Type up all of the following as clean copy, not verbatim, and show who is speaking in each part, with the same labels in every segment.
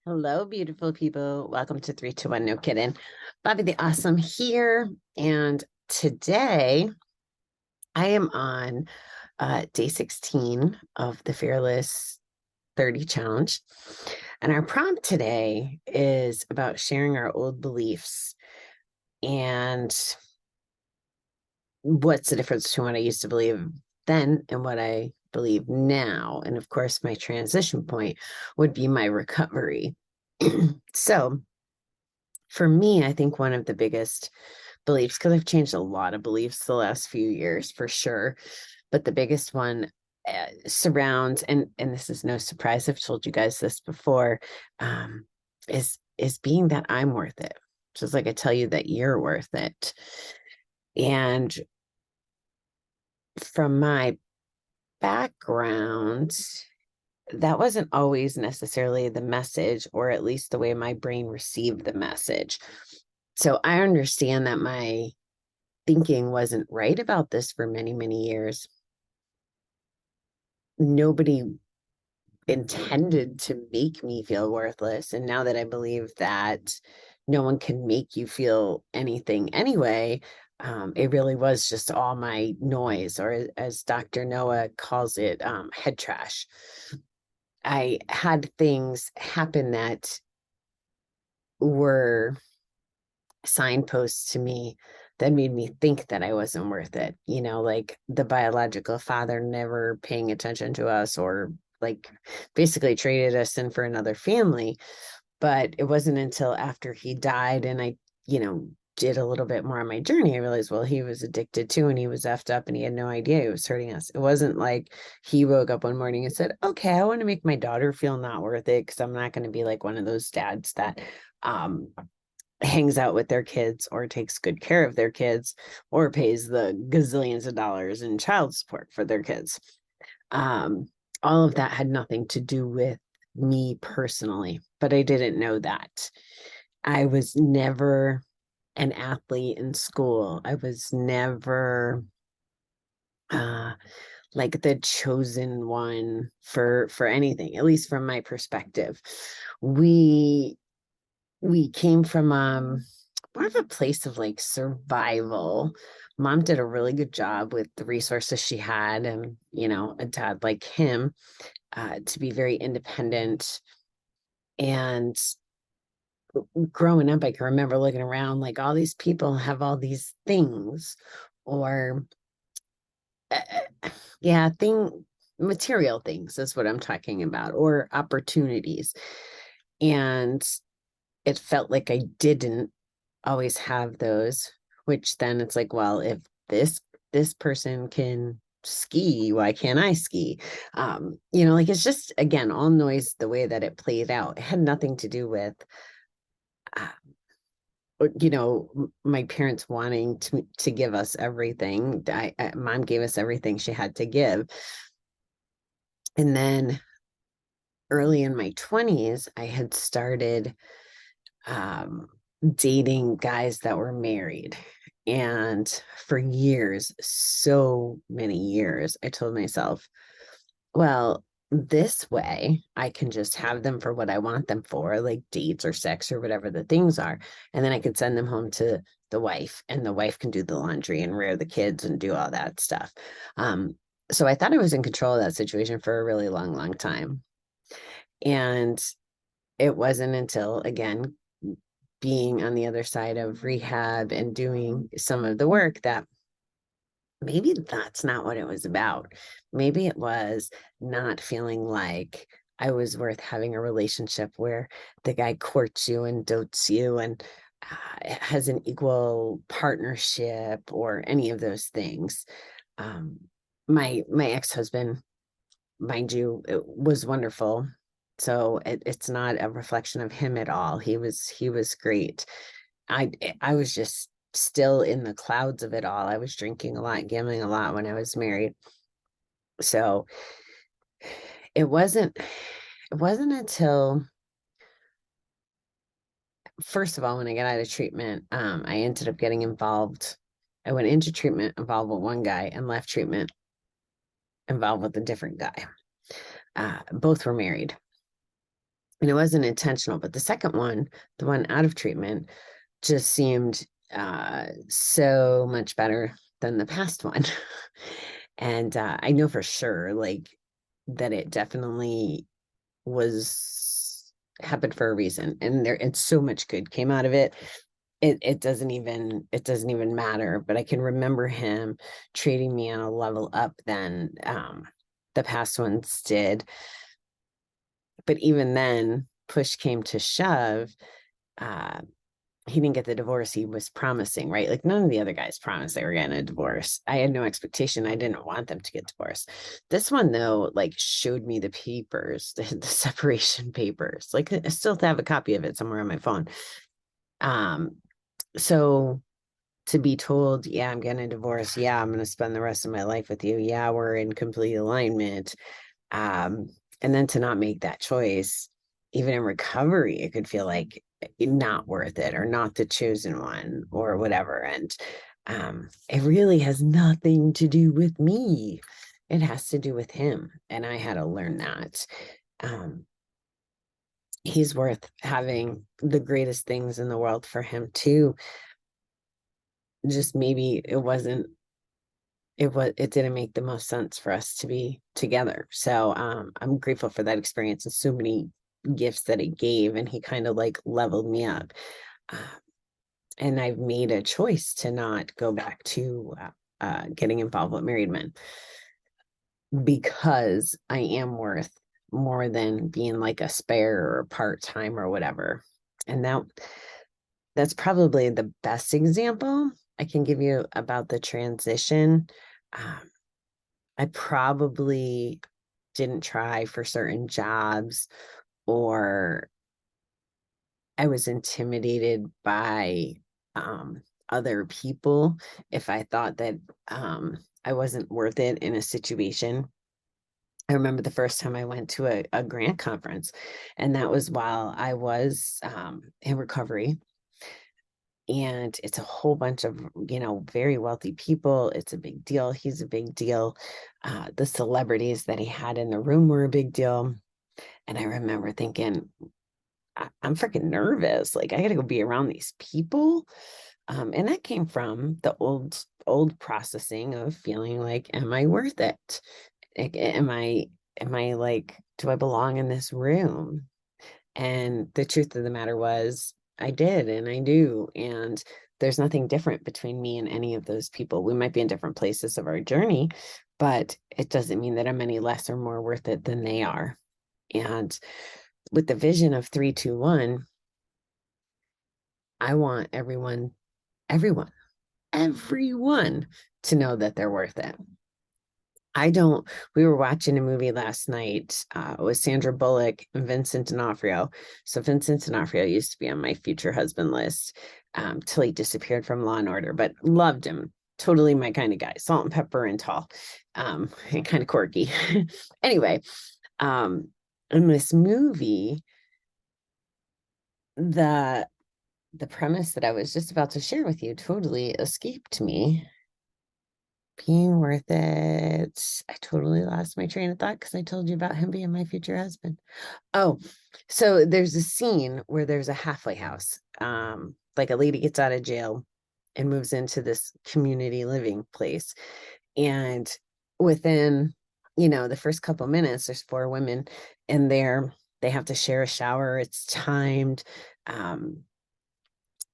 Speaker 1: Hello, beautiful people. Welcome to 321. No kidding. Bobby the Awesome here. And today I am on day 16 of the Fearless 30 Challenge. And our prompt today is about sharing our old beliefs and what's the difference between what I used to believe then and what I believe now. And of course, my transition point would be my recovery. So, for me, I think one of the biggest beliefs, because I've changed a lot of beliefs the last few years for sure, but the biggest one surrounds, and this is no surprise, I've told you guys this before, um, is being that I'm worth it. Just like I tell you that you're worth it. And from my background, that wasn't always necessarily the message, or at least the way my brain received the message. So I understand that my thinking wasn't right about this for many, many years. Nobody intended to make me feel worthless. And now that I believe that no one can make you feel anything anyway, it really was just all my noise, or as Dr. Noah calls it, head trash. I had things happen that were signposts to me that made me think that I wasn't worth it. Like the biological father never paying attention to us, or like basically traded us in for another family. But it wasn't until after he died and I did a little bit more on my journey, I realized, well, he was addicted too, and he was effed up, and he had no idea he was hurting us. It wasn't like he woke up one morning and said, okay, I want to make my daughter feel not worth it, because I'm not going to be like one of those dads that hangs out with their kids or takes good care of their kids or pays the gazillions of dollars in child support for their kids. Um, all of that had nothing to do with me personally, but I didn't know that. I was never an athlete in school. I was never uh, like the chosen one for anything, at least from my perspective. We we came from more of a place of like survival. Mom did a really good job with the resources she had, and a dad like him, to be very independent. And growing up, I can remember looking around like all these people have all these things, or yeah, material things is what I'm talking about, or opportunities. And it felt like I didn't always have those, which then it's like, well, if this person can ski, why can't I ski? Like it's just, again, all noise the way that it played out. It had nothing to do with uh, my parents wanting to give us everything. Mom gave us everything she had to give. And then early in my 20s, I had started um, dating guys that were married. And for years, so many years, I told myself, well, this way I can just have them for what I want them for, like dates or sex or whatever the things are. And then I can send them home to the wife, and the wife can do the laundry and rear the kids and do all that stuff. So I thought I was in control of that situation for a really long, long time. And it wasn't until, again, being on the other side of rehab and doing some of the work, that maybe that's not what it was about. Maybe it was not feeling like I was worth having a relationship where the guy courts you and dotes you and has an equal partnership or any of those things. Um, my ex-husband, mind you, it was wonderful. So it's not a reflection of him at all. He was great. I I was just still in the clouds of it all. I was drinking a lot, gambling a lot when I was married. So it wasn't until, first of all, when I got out of treatment, I ended up getting involved. I went into treatment involved with one guy and left treatment involved with a different guy. Both were married. and it wasn't intentional, but the second one, the one out of treatment, just seemed so much better than the past one. And I know for sure, like, that it definitely was happened for a reason, and so much good came out of it. It doesn't even matter. But I can remember him treating me on a level up than the past ones did. But even then, push came to shove. Uh, he didn't get the divorce he was promising, right? Like, none of the other guys promised they were getting a divorce. I had no expectation. I didn't want them to get divorced. This one, though, like, showed me the papers, the separation papers. Like, I still have a copy of it somewhere on my phone. Um, so to be told, yeah, I'm getting a divorce. Yeah, I'm going to spend the rest of my life with you. Yeah, we're in complete alignment. Um, and then to not make that choice, even in recovery, it could feel like not worth it, or not the chosen one, or whatever. And it really has nothing to do with me. It has to do with him. And I had to learn that. Um, he's worth having the greatest things in the world for him too. Just maybe it didn't make the most sense for us to be together. So I'm grateful for that experience, and so many gifts that it gave, and he kind of like leveled me up. Uh, and I've made a choice to not go back to getting involved with married men, because I am worth more than being like a spare or part-time or whatever. And that's probably the best example I can give you about the transition. Um, I probably didn't try for certain jobs, or I was intimidated by other people if I thought that I wasn't worth it in a situation. I remember the first time I went to a grant conference, and that was while I was in recovery. And it's a whole bunch of, very wealthy people. It's a big deal. He's a big deal. The celebrities that he had in the room were a big deal. And I remember thinking, I'm freaking nervous. Like, I got to go be around these people. And that came from the old processing of feeling like, am I worth it? Like, am I like, do I belong in this room? And the truth of the matter was, I did, and I do. And there's nothing different between me and any of those people. We might be in different places of our journey, but it doesn't mean that I'm any less or more worth it than they are. And with the vision of 321, I want everyone, everyone to know that they're worth it. I don't, we were watching a movie last night with Sandra Bullock and Vincent D'Onofrio. So Vincent D'Onofrio used to be on my future husband list till he disappeared from Law and Order, but loved him. Totally my kind of guy, salt and pepper and tall, and kind of quirky. Anyway, in this movie, the premise that I was just about to share with you totally escaped me. Being worth it. I totally lost my train of thought because I told you about him being my future husband. Oh, so there's a scene where there's a halfway house. Like, a lady gets out of jail and moves into this community living place. And within, the first couple minutes, there's 4 women in there. They have to share a shower. It's timed.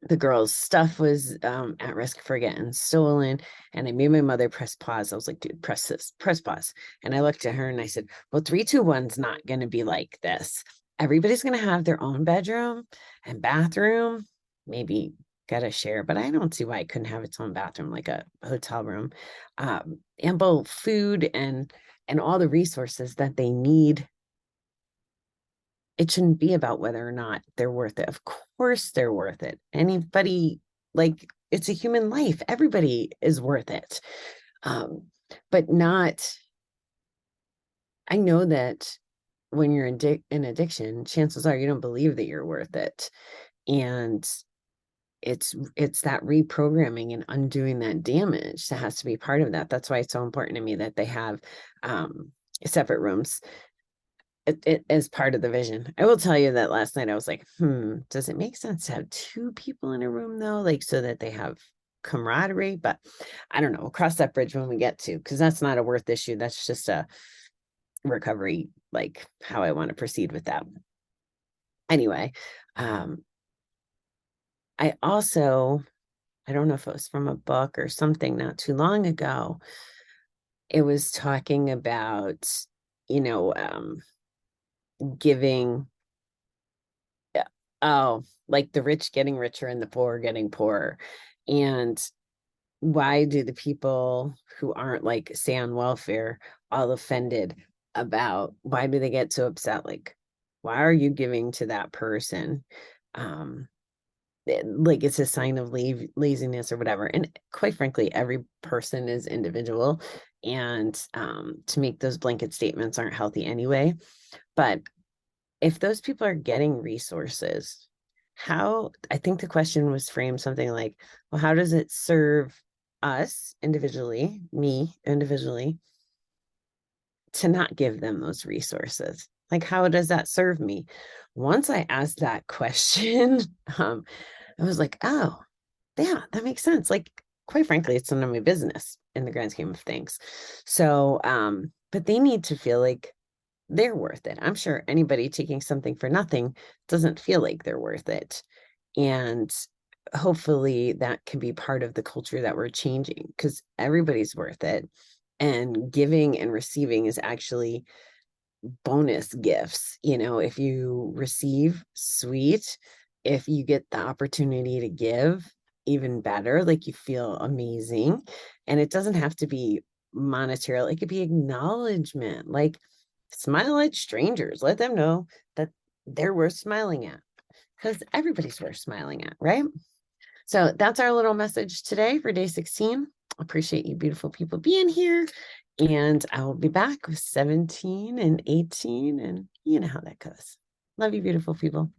Speaker 1: The girl's stuff was at risk for getting stolen, and I made my mother press pause. I was like, dude, press this, press pause. And I looked at her and I said, well, 321's not going to be like this. Everybody's going to have their own bedroom and bathroom, maybe get a share, but I don't see why it couldn't have its own bathroom, like a hotel room, ample food, and all the resources that they need. It shouldn't be about whether or not they're worth it. Of course they're worth it. Anybody, like, it's a human life. Everybody is worth it. But not, I know that when you're in addiction, chances are you don't believe that you're worth it. And it's that reprogramming and undoing that damage that has to be part of that. That's why it's so important to me that they have separate rooms. it is part of the vision. I will tell you that last night I was like, does it make sense to have two people in a room though? Like so that they have camaraderie, but I don't know. We'll cross that bridge when we get to, because that's not a worth issue. That's just a recovery, like how I want to proceed with that. Anyway, I also, I don't know if it was from a book or something not too long ago. It was talking about, you know, giving, oh, like the rich getting richer and the poor getting poorer. And why do the people who aren't like, say, on welfare all offended about, why do they get so upset? Like, why are you giving to that person? Like it's a sign of laziness or whatever. And quite frankly, every person is individual. And to make those blanket statements aren't healthy anyway. But if those people are getting resources, how, I think the question was framed something like, well, how does it serve us individually, me individually, to not give them those resources? Like, how does that serve me? Once I asked that question, I was like, oh, yeah, that makes sense. Like, quite frankly, it's none of my business in the grand scheme of things. So, but they need to feel like they're worth it. I'm sure anybody taking something for nothing doesn't feel like they're worth it. And hopefully that can be part of the culture that we're changing, because everybody's worth it. And giving and receiving is actually bonus gifts. You know, if you receive, sweet. If you get the opportunity to give, even better. Like you feel amazing. And it doesn't have to be monetary. It could be acknowledgement. Like smile at strangers. Let them know that they're worth smiling at, because everybody's worth smiling at, right? So that's our little message today for day 16. Appreciate you beautiful people being here. And I will be back with 17 and 18. And you know how that goes. Love you, beautiful people.